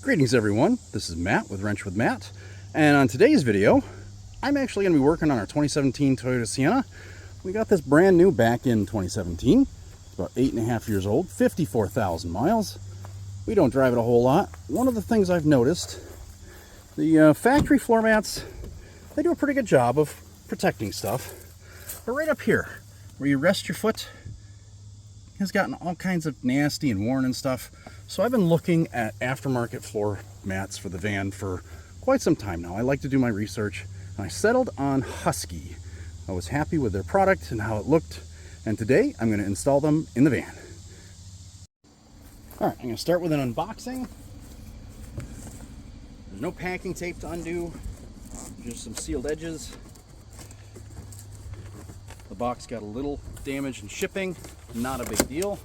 Greetings everyone, this is Matt with Wrench with Matt, and on today's video I'm actually going to be working on our 2017 Toyota Sienna. We got this brand new back in 2017. It's about 8.5 years old, 54,000 miles. We don't drive it a whole lot. One of the things I've noticed, the factory floor mats, they do a pretty good job of protecting stuff, but right up here where you rest your foot has gotten all kinds of nasty and worn and stuff. So I've been looking at aftermarket floor mats for the van for quite some time now. I like to do my research, and I settled on Husky. I was happy with their product and how it looked, and today I'm going to install them in the van. Alright, I'm going to start with an unboxing. There's no packing tape to undo, just some sealed edges. The box got a little damage in shipping, not a big deal.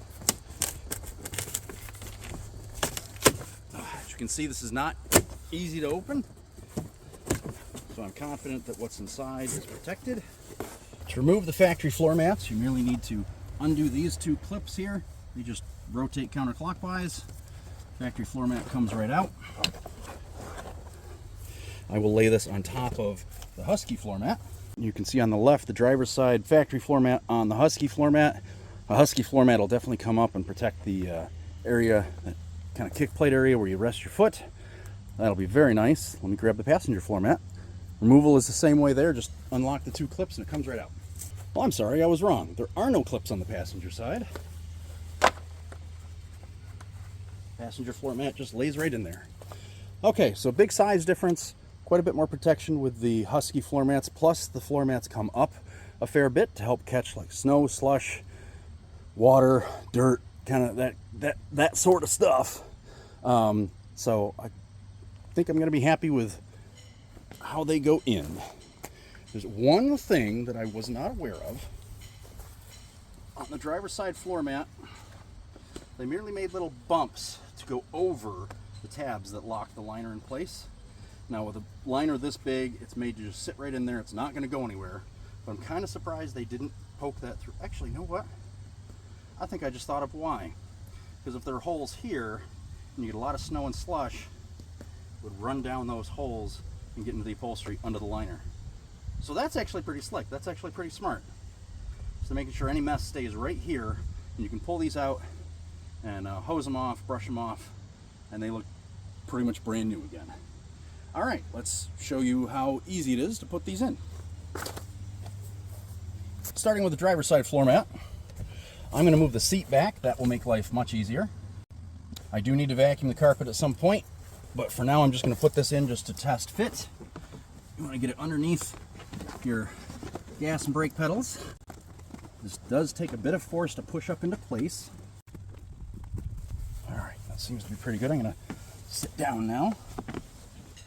As you can see, this is not easy to open, so I'm confident that what's inside is protected. To remove the factory floor mats, you merely need to undo these two clips here. They just rotate counterclockwise. Factory floor mat comes right out. I will lay this on top of the Husky floor mat. You can see on the left the driver's side factory floor mat on the Husky floor mat. A Husky floor mat will definitely come up and protect the area, that kind of kick plate area where you rest your foot. That'll be very nice. Let me grab the passenger floor mat. Removal is the same way there, just unlock the two clips and it comes right out. Well, I'm sorry, I was wrong. There are no clips on the passenger side. Passenger floor mat just lays right in there. Okay, so big size difference. Quite a bit more protection with the Husky floor mats, plus the floor mats come up a fair bit to help catch like snow, slush, water, dirt, kind of that sort of stuff. So I think I'm going to be happy with how they go in. There's one thing that I was not aware of. On the driver's side floor mat, they merely made little bumps to go over the tabs that lock the liner in place. Now with a liner this big, it's made to just sit right in there. It's not going to go anywhere. But I'm kind of surprised they didn't poke that through. Actually, you know what? I think I just thought of why. Because if there are holes here, and you get a lot of snow and slush, it would run down those holes and get into the upholstery under the liner. So that's actually pretty slick. That's actually pretty smart. So making sure any mess stays right here, and you can pull these out and hose them off, brush them off, and they look pretty much brand new again. All right, let's show you how easy it is to put these in. Starting with the driver's side floor mat, I'm going to move the seat back. That will make life much easier. I do need to vacuum the carpet at some point, but for now I'm just going to put this in just to test fit. You want to get it underneath your gas and brake pedals. This does take a bit of force to push up into place. All right, that seems to be pretty good. I'm going to sit down now.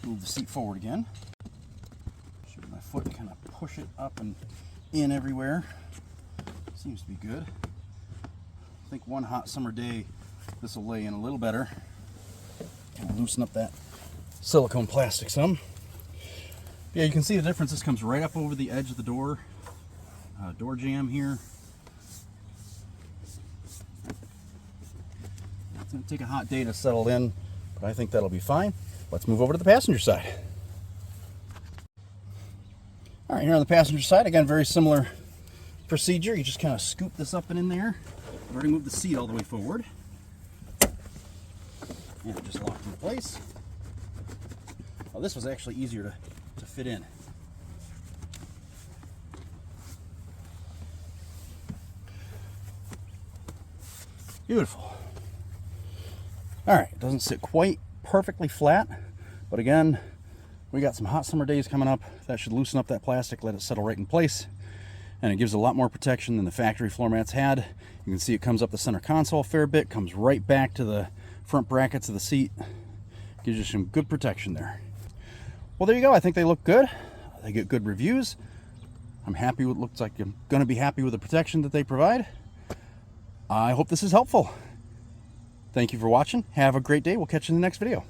Move the seat forward again. Shoot my foot and kind of push it up and in everywhere. Seems to be good. I think one hot summer day this will lay in a little better. Kind of loosen up that silicone plastic some. Yeah, you can see the difference. This comes right up over the edge of the door. Door jamb here. It's going to take a hot day to settle in, but I think that'll be fine. Let's move over to the passenger side. All right, here on the passenger side, again, very similar procedure. You just kind of scoop this up and in there. I've already moved the seat all the way forward. And it just locked into place. Well, this was actually easier to fit in. Beautiful. All right, it doesn't sit quite perfectly flat, but again, we got some hot summer days coming up. That should loosen up that plastic, let it settle right in place, and it gives a lot more protection than the factory floor mats had. You can see it comes up the center console a fair bit, comes right back to the front brackets of the seat. Gives you some good protection there. Well, there you go. I think they look good. They get good reviews. I'm happy with, looks like I'm going to be happy with the protection that they provide. I hope this is helpful. Thank you for watching. Have a great day. We'll catch you in the next video.